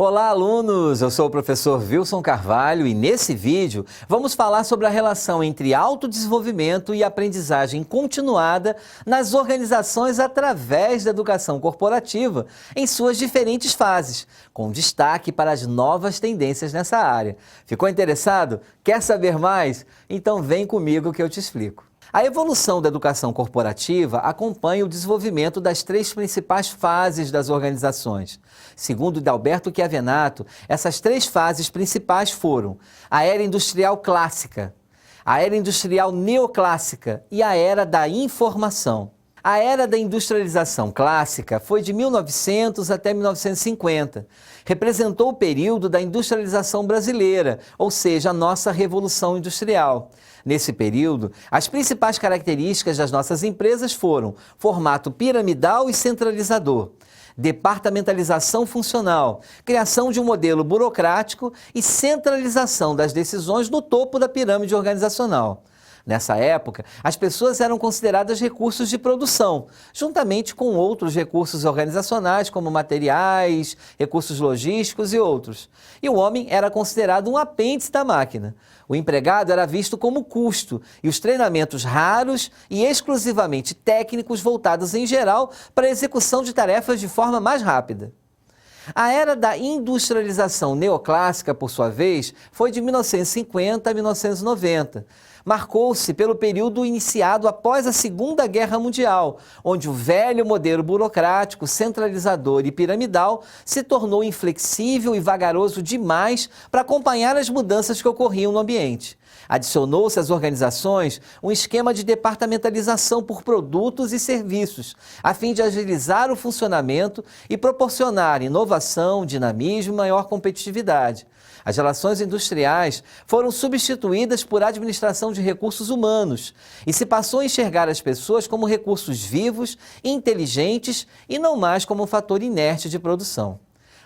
Olá, alunos! Eu sou o professor Wilson Carvalho e nesse vídeo vamos falar sobre a relação entre autodesenvolvimento e aprendizagem continuada nas organizações através da educação corporativa em suas diferentes fases, com destaque para as novas tendências nessa área. Ficou interessado? Quer saber mais? Então vem comigo que eu te explico. A evolução da educação corporativa acompanha o desenvolvimento das três principais fases das organizações. Segundo Dalberto Chiavenato, essas três fases principais foram a era industrial clássica, a era industrial neoclássica e a era da informação. A era da industrialização clássica foi de 1900 até 1950. Representou o período da industrialização brasileira, ou seja, a nossa Revolução Industrial. Nesse período, as principais características das nossas empresas foram formato piramidal e centralizador, departamentalização funcional, criação de um modelo burocrático e centralização das decisões no topo da pirâmide organizacional. Nessa época, as pessoas eram consideradas recursos de produção, juntamente com outros recursos organizacionais, como materiais, recursos logísticos e outros. E o homem era considerado um apêndice da máquina. O empregado era visto como custo e os treinamentos raros e exclusivamente técnicos voltados, em geral, para a execução de tarefas de forma mais rápida. A era da industrialização neoclássica, por sua vez, foi de 1950 a 1990. Marcou-se pelo período iniciado após a Segunda Guerra Mundial, onde o velho modelo burocrático, centralizador e piramidal se tornou inflexível e vagaroso demais para acompanhar as mudanças que ocorriam no ambiente. Adicionou-se às organizações um esquema de departamentalização por produtos e serviços, a fim de agilizar o funcionamento e proporcionar inovação, dinamismo e maior competitividade. As relações industriais foram substituídas por administração de recursos humanos e se passou a enxergar as pessoas como recursos vivos, inteligentes e não mais como um fator inerte de produção.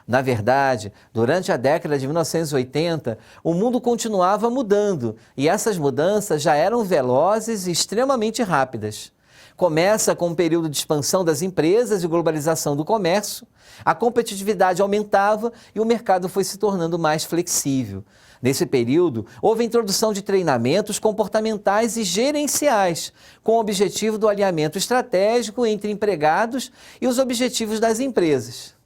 Na verdade, durante a década de 1980, o mundo continuava mudando e essas mudanças já eram velozes e extremamente rápidas. Começa com um período de expansão das empresas e globalização do comércio, a competitividade aumentava e o mercado foi se tornando mais flexível. Nesse período, houve a introdução de treinamentos comportamentais e gerenciais, com o objetivo do alinhamento estratégico entre empregados e os objetivos das empresas.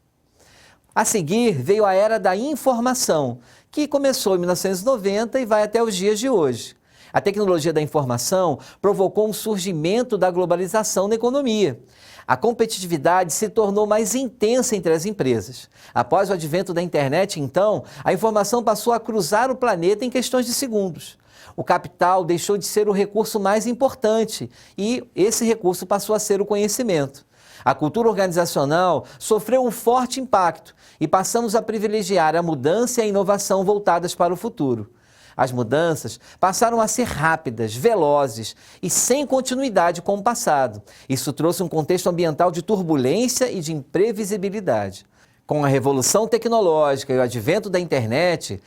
A seguir, veio a era da informação, que começou em 1990 e vai até os dias de hoje. A tecnologia da informação provocou um surgimento da globalização na economia. A competitividade se tornou mais intensa entre as empresas. Após o advento da internet, então, a informação passou a cruzar o planeta em questões de segundos. O capital deixou de ser o recurso mais importante e esse recurso passou a ser o conhecimento. A cultura organizacional sofreu um forte impacto e passamos a privilegiar a mudança e a inovação voltadas para o futuro. As mudanças passaram a ser rápidas, velozes e sem continuidade com o passado. Isso trouxe um contexto ambiental de turbulência e de imprevisibilidade. Com a revolução tecnológica e o advento da internet,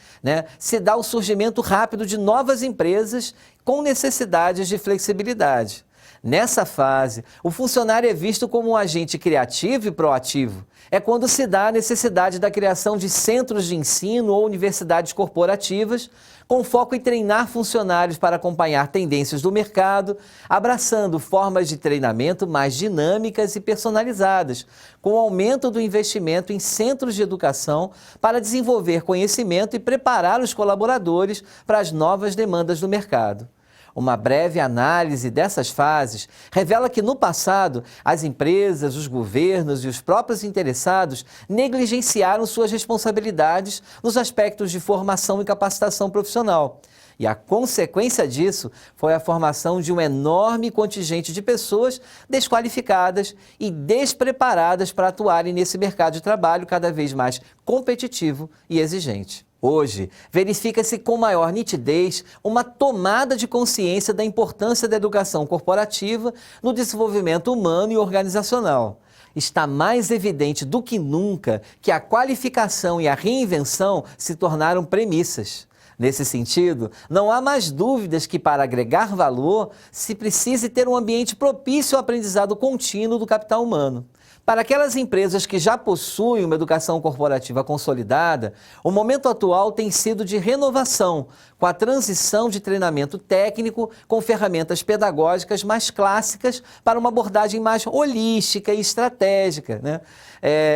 se dá o surgimento rápido de novas empresas com necessidades de flexibilidade. Nessa fase, o funcionário é visto como um agente criativo e proativo. É quando se dá a necessidade da criação de centros de ensino ou universidades corporativas, com foco em treinar funcionários para acompanhar tendências do mercado, abraçando formas de treinamento mais dinâmicas e personalizadas, com o aumento do investimento em centros de educação para desenvolver conhecimento e preparar os colaboradores para as novas demandas do mercado. Uma breve análise dessas fases revela que, no passado, as empresas, os governos e os próprios interessados negligenciaram suas responsabilidades nos aspectos de formação e capacitação profissional. E a consequência disso foi a formação de um enorme contingente de pessoas desqualificadas e despreparadas para atuarem nesse mercado de trabalho cada vez mais competitivo e exigente. Hoje, verifica-se com maior nitidez uma tomada de consciência da importância da educação corporativa no desenvolvimento humano e organizacional. Está mais evidente do que nunca que a qualificação e a reinvenção se tornaram premissas. Nesse sentido, não há mais dúvidas que, para agregar valor, se precise ter um ambiente propício ao aprendizado contínuo do capital humano. Para aquelas empresas que já possuem uma educação corporativa consolidada, o momento atual tem sido de renovação, com a transição de treinamento técnico com ferramentas pedagógicas mais clássicas para uma abordagem mais holística e estratégica,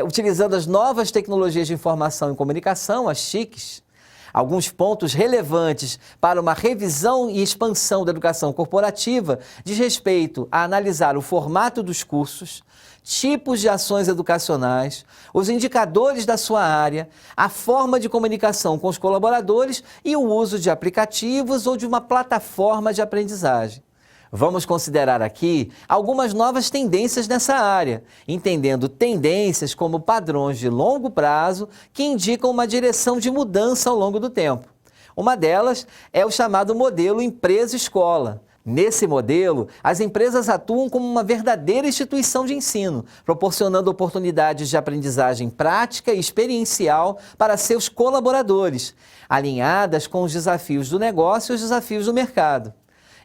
utilizando as novas tecnologias de informação e comunicação, as TICs. Alguns pontos relevantes para uma revisão e expansão da educação corporativa diz respeito a analisar o formato dos cursos, tipos de ações educacionais, os indicadores da sua área, a forma de comunicação com os colaboradores e o uso de aplicativos ou de uma plataforma de aprendizagem. Vamos considerar aqui algumas novas tendências nessa área, entendendo tendências como padrões de longo prazo que indicam uma direção de mudança ao longo do tempo. Uma delas é o chamado modelo empresa-escola. Nesse modelo, as empresas atuam como uma verdadeira instituição de ensino, proporcionando oportunidades de aprendizagem prática e experiencial para seus colaboradores, alinhadas com os desafios do negócio e os desafios do mercado.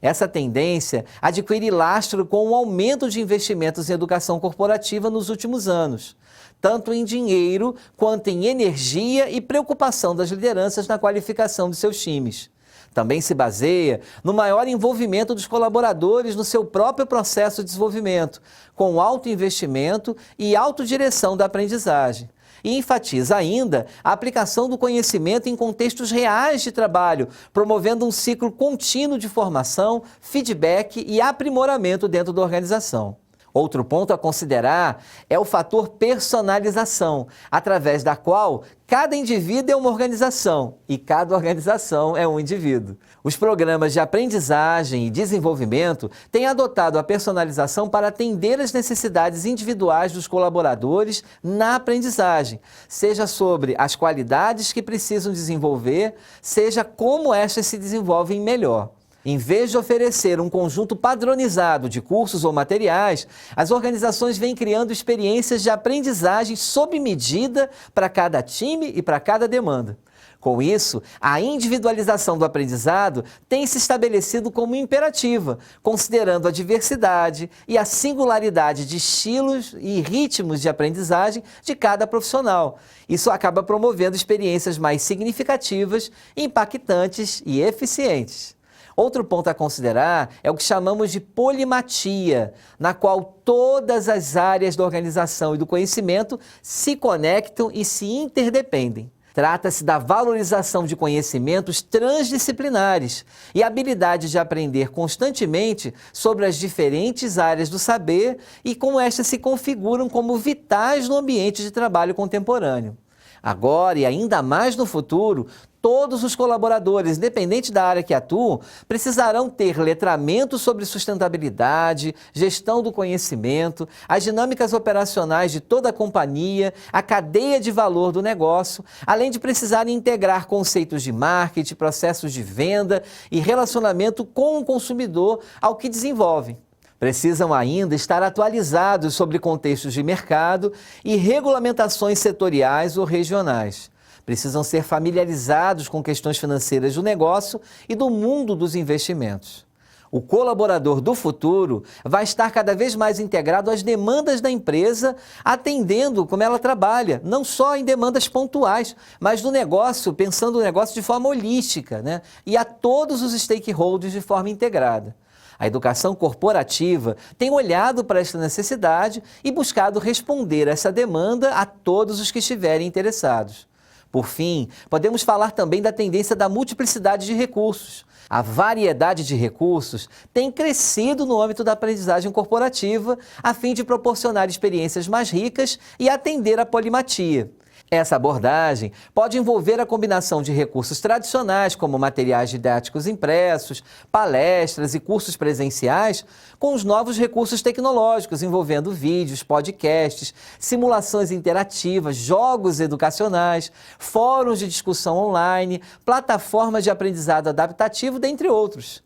Essa tendência adquire lastro com o aumento de investimentos em educação corporativa nos últimos anos, tanto em dinheiro quanto em energia e preocupação das lideranças na qualificação de seus times. Também se baseia no maior envolvimento dos colaboradores no seu próprio processo de desenvolvimento, com alto investimento e autodireção da aprendizagem. E enfatiza ainda a aplicação do conhecimento em contextos reais de trabalho, promovendo um ciclo contínuo de formação, feedback e aprimoramento dentro da organização. Outro ponto a considerar é o fator personalização, através da qual cada indivíduo é uma organização e cada organização é um indivíduo. Os programas de aprendizagem e desenvolvimento têm adotado a personalização para atender às necessidades individuais dos colaboradores na aprendizagem, seja sobre as qualidades que precisam desenvolver, seja como estas se desenvolvem melhor. Em vez de oferecer um conjunto padronizado de cursos ou materiais, as organizações vêm criando experiências de aprendizagem sob medida para cada time e para cada demanda. Com isso, a individualização do aprendizado tem se estabelecido como imperativa, considerando a diversidade e a singularidade de estilos e ritmos de aprendizagem de cada profissional. Isso acaba promovendo experiências mais significativas, impactantes e eficientes. Outro ponto a considerar é o que chamamos de polimatia, na qual todas as áreas da organização e do conhecimento se conectam e se interdependem. Trata-se da valorização de conhecimentos transdisciplinares e habilidade de aprender constantemente sobre as diferentes áreas do saber e como estas se configuram como vitais no ambiente de trabalho contemporâneo. Agora e ainda mais no futuro, todos os colaboradores, independente da área que atuam, precisarão ter letramento sobre sustentabilidade, gestão do conhecimento, as dinâmicas operacionais de toda a companhia, a cadeia de valor do negócio, além de precisarem integrar conceitos de marketing, processos de venda e relacionamento com o consumidor ao que desenvolvem. Precisam ainda estar atualizados sobre contextos de mercado e regulamentações setoriais ou regionais. Precisam ser familiarizados com questões financeiras do negócio e do mundo dos investimentos. O colaborador do futuro vai estar cada vez mais integrado às demandas da empresa, atendendo como ela trabalha, não só em demandas pontuais, mas do negócio, pensando o negócio de forma holística, e a todos os stakeholders de forma integrada. A educação corporativa tem olhado para esta necessidade e buscado responder a essa demanda a todos os que estiverem interessados. Por fim, podemos falar também da tendência da multiplicidade de recursos. A variedade de recursos tem crescido no âmbito da aprendizagem corporativa, a fim de proporcionar experiências mais ricas e atender à polimatia. Essa abordagem pode envolver a combinação de recursos tradicionais, como materiais didáticos impressos, palestras e cursos presenciais, com os novos recursos tecnológicos, envolvendo vídeos, podcasts, simulações interativas, jogos educacionais, fóruns de discussão online, plataformas de aprendizado adaptativo, dentre outros.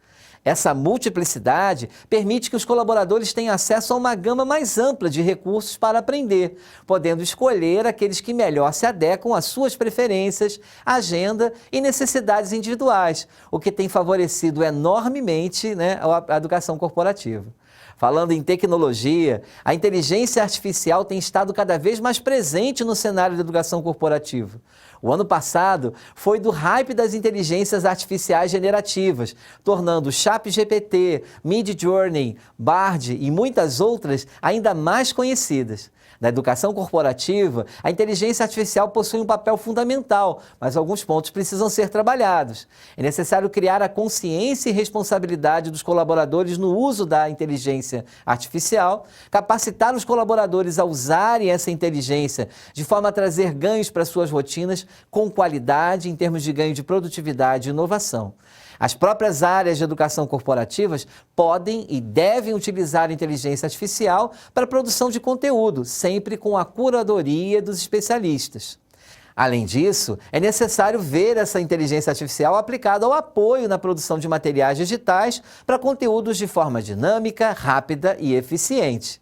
Essa multiplicidade permite que os colaboradores tenham acesso a uma gama mais ampla de recursos para aprender, podendo escolher aqueles que melhor se adequam às suas preferências, agenda e necessidades individuais, o que tem favorecido enormemente, a educação corporativa. Falando em tecnologia, a inteligência artificial tem estado cada vez mais presente no cenário da educação corporativa. O ano passado foi do hype das inteligências artificiais generativas, tornando ChatGPT, Midjourney, Bard e muitas outras ainda mais conhecidas. Na educação corporativa, a inteligência artificial possui um papel fundamental, mas alguns pontos precisam ser trabalhados. É necessário criar a consciência e responsabilidade dos colaboradores no uso da inteligência artificial, capacitar os colaboradores a usarem essa inteligência de forma a trazer ganhos para suas rotinas com qualidade em termos de ganho de produtividade e inovação. As próprias áreas de educação corporativas podem e devem utilizar a inteligência artificial para a produção de conteúdo, sempre com a curadoria dos especialistas. Além disso, é necessário ver essa inteligência artificial aplicada ao apoio na produção de materiais digitais para conteúdos de forma dinâmica, rápida e eficiente.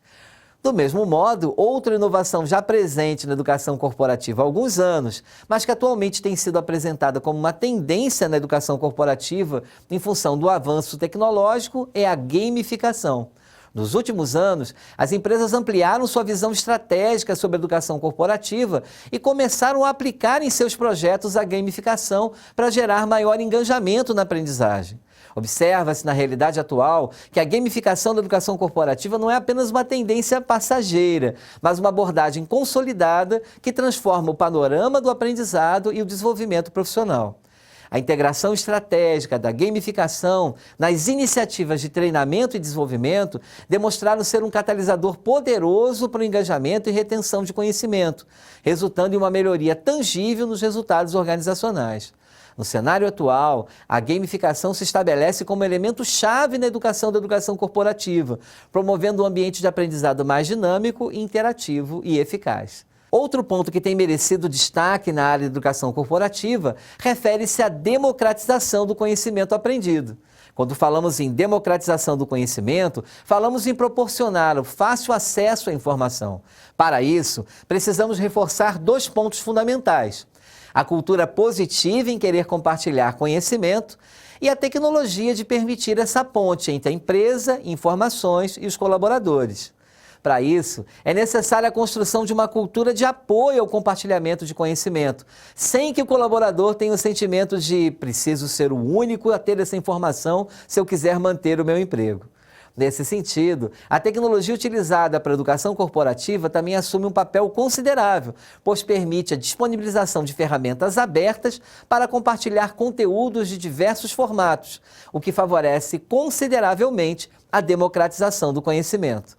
Do mesmo modo, outra inovação já presente na educação corporativa há alguns anos, mas que atualmente tem sido apresentada como uma tendência na educação corporativa em função do avanço tecnológico, é a gamificação. Nos últimos anos, as empresas ampliaram sua visão estratégica sobre a educação corporativa e começaram a aplicar em seus projetos a gamificação para gerar maior engajamento na aprendizagem. Observa-se na realidade atual que a gamificação da educação corporativa não é apenas uma tendência passageira, mas uma abordagem consolidada que transforma o panorama do aprendizado e o desenvolvimento profissional. A integração estratégica da gamificação nas iniciativas de treinamento e desenvolvimento demonstraram ser um catalisador poderoso para o engajamento e retenção de conhecimento, resultando em uma melhoria tangível nos resultados organizacionais. No cenário atual, a gamificação se estabelece como elemento-chave na educação da educação corporativa, promovendo um ambiente de aprendizado mais dinâmico, interativo e eficaz. Outro ponto que tem merecido destaque na área de educação corporativa refere-se à democratização do conhecimento aprendido. Quando falamos em democratização do conhecimento, falamos em proporcionar o fácil acesso à informação. Para isso, precisamos reforçar 2 pontos fundamentais: a cultura positiva em querer compartilhar conhecimento e a tecnologia de permitir essa ponte entre a empresa, informações e os colaboradores. Para isso, é necessária a construção de uma cultura de apoio ao compartilhamento de conhecimento, sem que o colaborador tenha o sentimento de preciso ser o único a ter essa informação se eu quiser manter o meu emprego. Nesse sentido, a tecnologia utilizada para a educação corporativa também assume um papel considerável, pois permite a disponibilização de ferramentas abertas para compartilhar conteúdos de diversos formatos, o que favorece consideravelmente a democratização do conhecimento.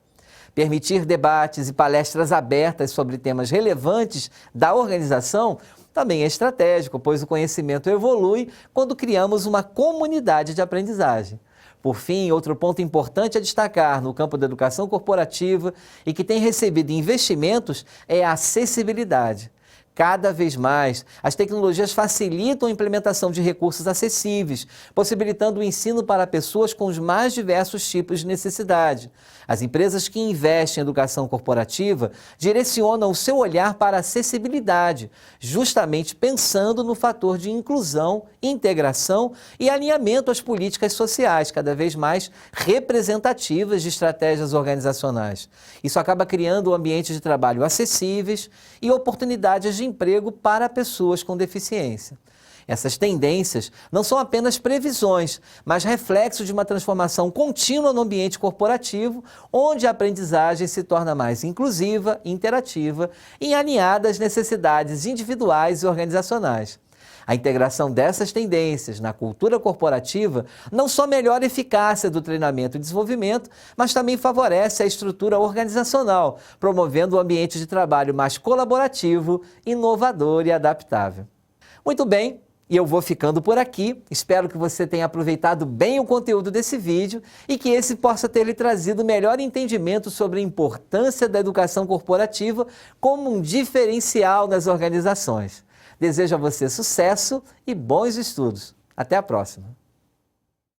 Permitir debates e palestras abertas sobre temas relevantes da organização também é estratégico, pois o conhecimento evolui quando criamos uma comunidade de aprendizagem. Por fim, outro ponto importante a destacar no campo da educação corporativa e que tem recebido investimentos é a acessibilidade. Cada vez mais, as tecnologias facilitam a implementação de recursos acessíveis, possibilitando o ensino para pessoas com os mais diversos tipos de necessidade. As empresas que investem em educação corporativa direcionam o seu olhar para a acessibilidade, justamente pensando no fator de inclusão, integração e alinhamento às políticas sociais, cada vez mais representativas de estratégias organizacionais. Isso acaba criando ambientes de trabalho acessíveis e oportunidades de emprego para pessoas com deficiência. Essas tendências não são apenas previsões, mas reflexo de uma transformação contínua no ambiente corporativo, onde a aprendizagem se torna mais inclusiva, interativa e alinhada às necessidades individuais e organizacionais. A integração dessas tendências na cultura corporativa não só melhora a eficácia do treinamento e desenvolvimento, mas também favorece a estrutura organizacional, promovendo um ambiente de trabalho mais colaborativo, inovador e adaptável. Muito bem, e eu vou ficando por aqui. Espero que você tenha aproveitado bem o conteúdo desse vídeo e que esse possa ter lhe trazido melhor entendimento sobre a importância da educação corporativa como um diferencial nas organizações. Desejo a você sucesso e bons estudos. Até a próxima!